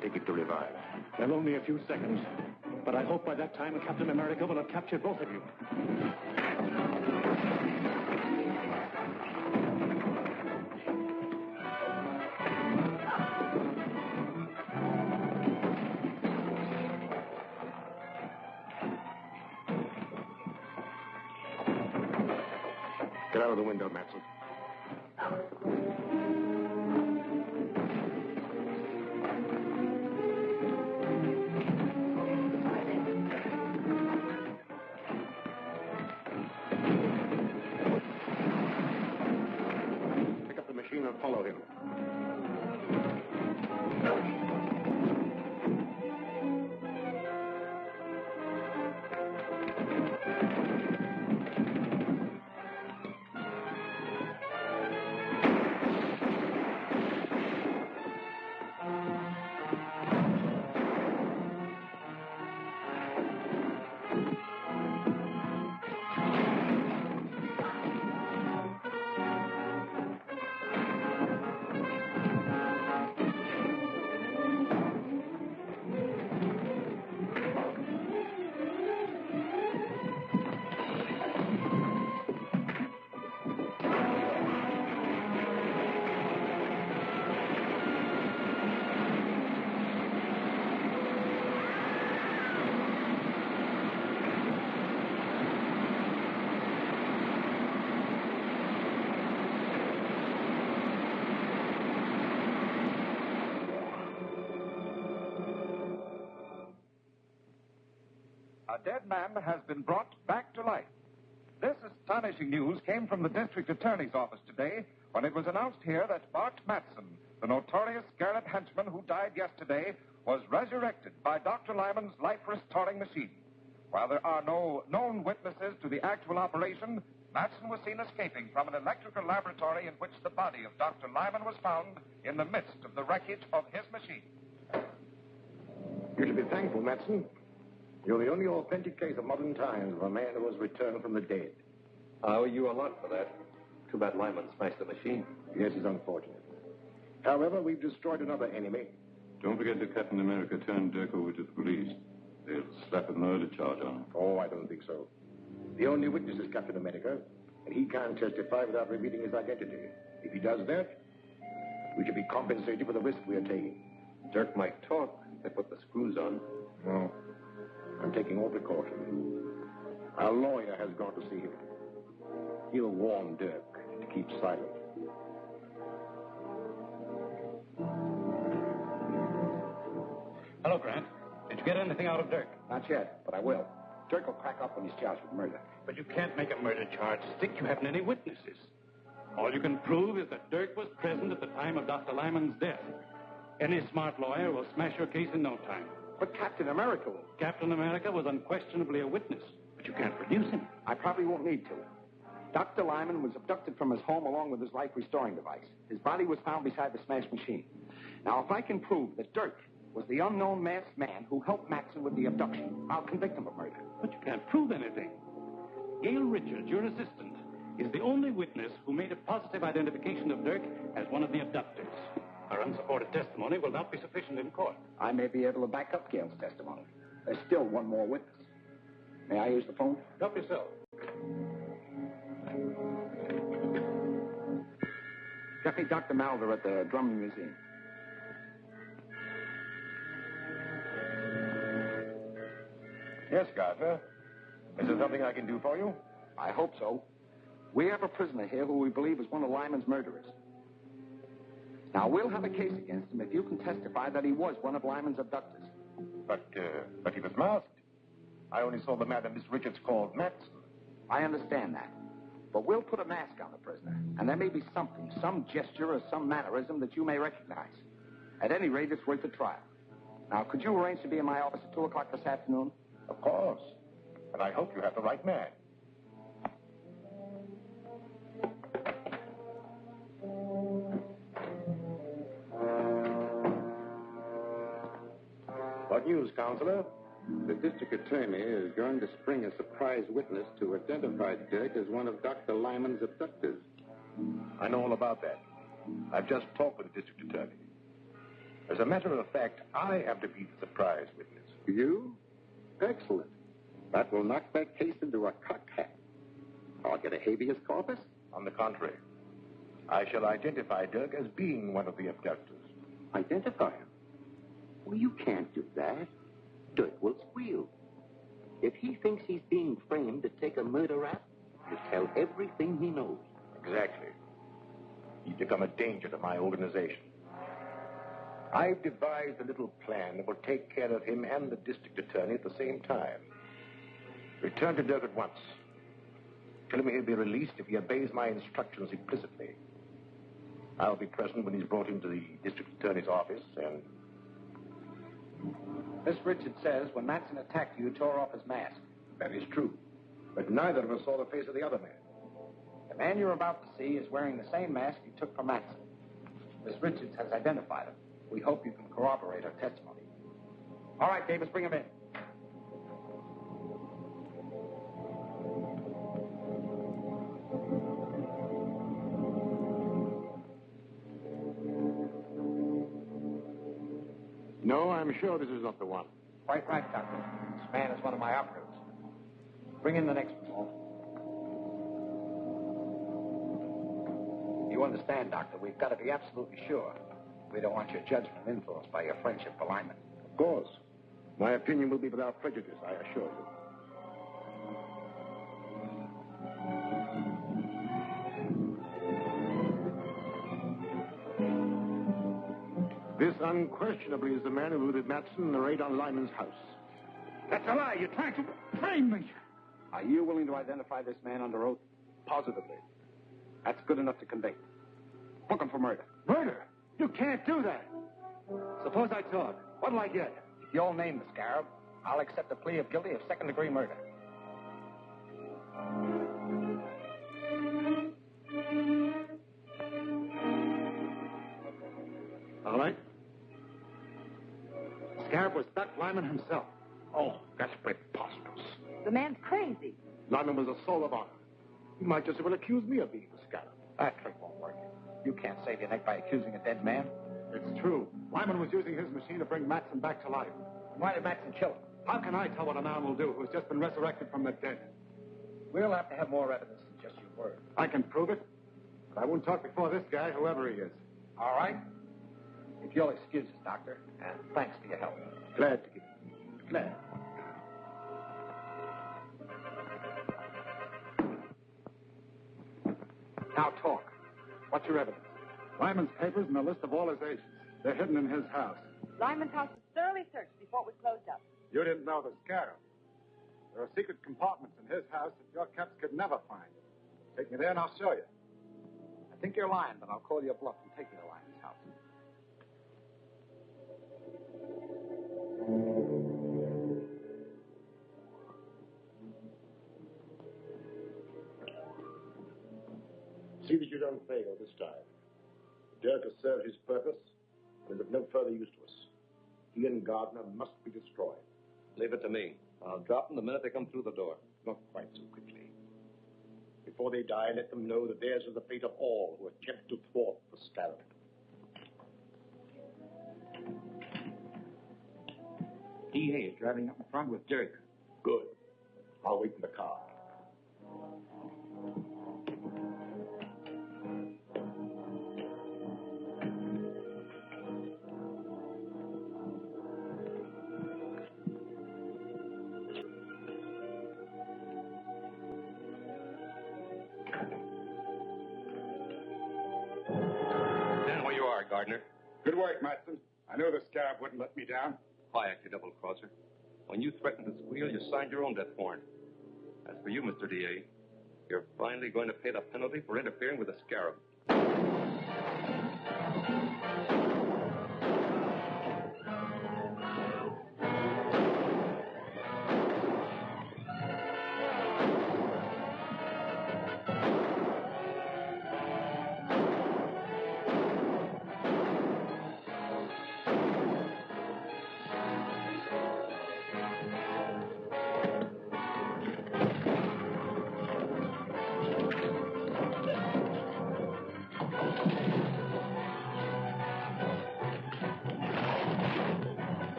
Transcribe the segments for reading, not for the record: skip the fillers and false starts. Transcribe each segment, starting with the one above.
to take it to revive? Well, only a few seconds. But I hope by that time Captain America will have captured both of you. Get out of the window, Matson. Pick up the machine and follow him. A dead man has been brought back to life. This astonishing news came from the district attorney's office today when it was announced here that Bart Matson, the notorious Scarab henchman who died yesterday, was resurrected by Dr. Lyman's life-restoring machine. While there are no known witnesses to the actual operation, Matson was seen escaping from an electrical laboratory in which the body of Dr. Lyman was found in the midst of the wreckage of his machine. You should be thankful, Matson. You're the only authentic case of modern times of a man who was returned from the dead. I owe you a lot for that. Too bad Lyman smashed the machine. Yes, it's unfortunate. However, we've destroyed another enemy. Don't forget that Captain America turned Dirk over to the police. They'll slap a murder charge on him. Oh, I don't think so. The only witness is Captain America, and he can't testify without revealing his identity. If he does that, we should be compensated for the risk we are taking. Dirk might talk if they put the screws on. No. I'm taking all precautions. Our lawyer has gone to see him. He'll warn Dirk to keep silent. Hello, Grant. Did you get anything out of Dirk? Not yet, but I will. Dirk will crack up when he's charged with murder. But you can't make a murder charge stick. You haven't any witnesses. All you can prove is that Dirk was present at the time of Dr. Lyman's death. Any smart lawyer will smash your case in no time. But Captain America will. Captain America was unquestionably a witness, but you can't produce him. I probably won't need to. Dr. Lyman was abducted from his home along with his life-restoring device. His body was found beside the smashed machine. Now, if I can prove that Dirk was the unknown masked man who helped Matson with the abduction, I'll convict him of murder. But you can't prove anything. Gail Richards, your assistant, is the only witness who made a positive identification of Dirk as one of the abductors. Our unsupported testimony will not be sufficient in court. I may be able to back up Gail's testimony. There's still one more witness. May I use the phone? Help yourself. Get me Dr. Malder at the Drummond Museum. Yes, Gardner. Is there something I can do for you? I hope so. We have a prisoner here who we believe is one of Lyman's murderers. Now, we'll have a case against him if you can testify that he was one of Lyman's abductors. But he was masked. I only saw the man that Miss Richards called Matson. I understand that. But we'll put a mask on the prisoner, and there may be something, some gesture or some mannerism that you may recognize. At any rate, it's worth a trial. Now, could you arrange to be in my office at 2 o'clock this afternoon? Of course. And I hope you have the right man. What news, Counselor? The district attorney is going to spring a surprise witness to identify Dirk as one of Dr. Lyman's abductors. I know all about that. I've just talked with the district attorney. As a matter of fact, I am to be the surprise witness. You? Excellent. That will knock that case into a cocked hat. I'll get a habeas corpus. On the contrary, I shall identify Dirk as being one of the abductors. Identify him? Well, you can't do that. Dirk will squeal. If he thinks he's being framed to take a murder rap, he'll tell everything he knows. Exactly. He's become a danger to my organization. I've devised a little plan that will take care of him and the district attorney at the same time. Return to Dirk at once. Tell him he'll be released if he obeys my instructions implicitly. I'll be present when he's brought into the district attorney's office, and... Miss Richards says when Matson attacked you, tore off his mask. That is true. But neither of us saw the face of the other man. The man you're about to see is wearing the same mask you took from Matson. Miss Richards has identified him. We hope you can corroborate her testimony. All right, Davis, bring him in. No, I'm sure this is not the one. Quite right, Doctor. This man is one of my operatives. Bring in the next one, Paul. You understand, Doctor, we've got to be absolutely sure. We don't want your judgment influenced by your friendship for Lyman. Of course. My opinion will be without prejudice, I assure you. This unquestionably is the man who looted Matson in the raid on Lyman's house. That's a lie. You're trying to frame me. Are you willing to identify this man under oath? Positively. That's good enough to convict. Book him for murder. Murder? You can't do that. Suppose I talk. What'll I get? If you'll name the Scarab, I'll accept a plea of guilty of second-degree murder. All right. Scarab was Doc Lyman himself. Oh, that's preposterous. The man's crazy. Lyman was a soul of honor. He might just as well accuse me of being the Scarab. That trick won't work. You can't save your neck by accusing a dead man. It's true. Lyman was using his machine to bring Matson back to life. Why did Matson kill him? How can I tell what a man will do who's just been resurrected from the dead? We'll have to have more evidence than just your word. I can prove it, but I won't talk before this guy, whoever he is. All right? If you'll excuse us, Doctor, and thanks for your help. Glad to give it. Glad. Now talk. What's your evidence? Lyman's papers and a list of all his agents. They're hidden in his house. Lyman's house was thoroughly searched before it was closed up. You didn't know the Scarab. There are secret compartments in his house that your caps could never find. Take me there and I'll show you. I think you're lying, but I'll call you a bluff and take you to Lyman's house. See that you don't fail this time. Dirk has served his purpose and is of no further use to us. He and Gardner must be destroyed. Leave it to me. I'll drop them the minute they come through the door. Not quite so quickly. Before they die, let them know that theirs is the fate of all who attempt to thwart the Scarab. DA is driving up in front with Dirk. Good. I'll wait in the car. Stand where you are, Gardner. Good work, Matson. I knew the Scarab wouldn't let me down. Quiet, you double-crosser. When you threatened to squeal, you signed your own death warrant. As for you, Mr. D.A., you're finally going to pay the penalty for interfering with the Scarab.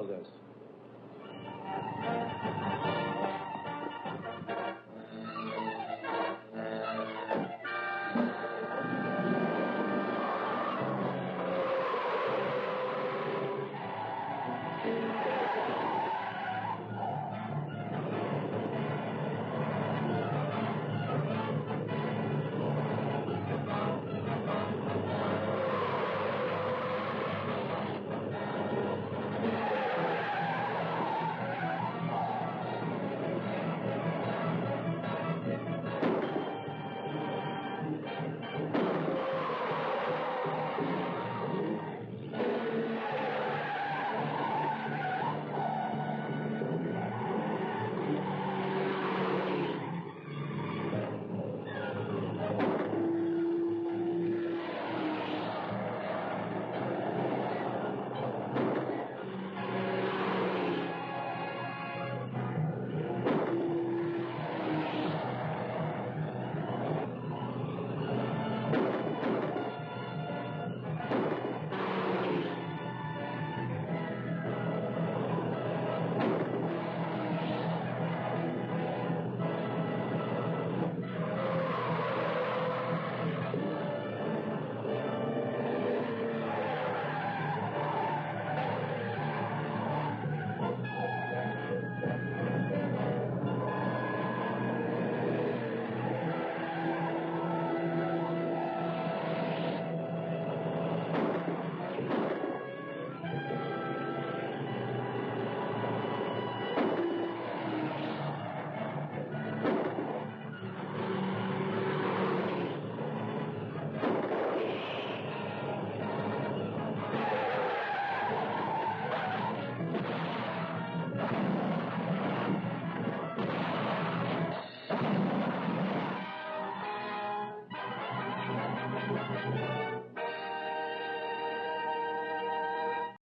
process.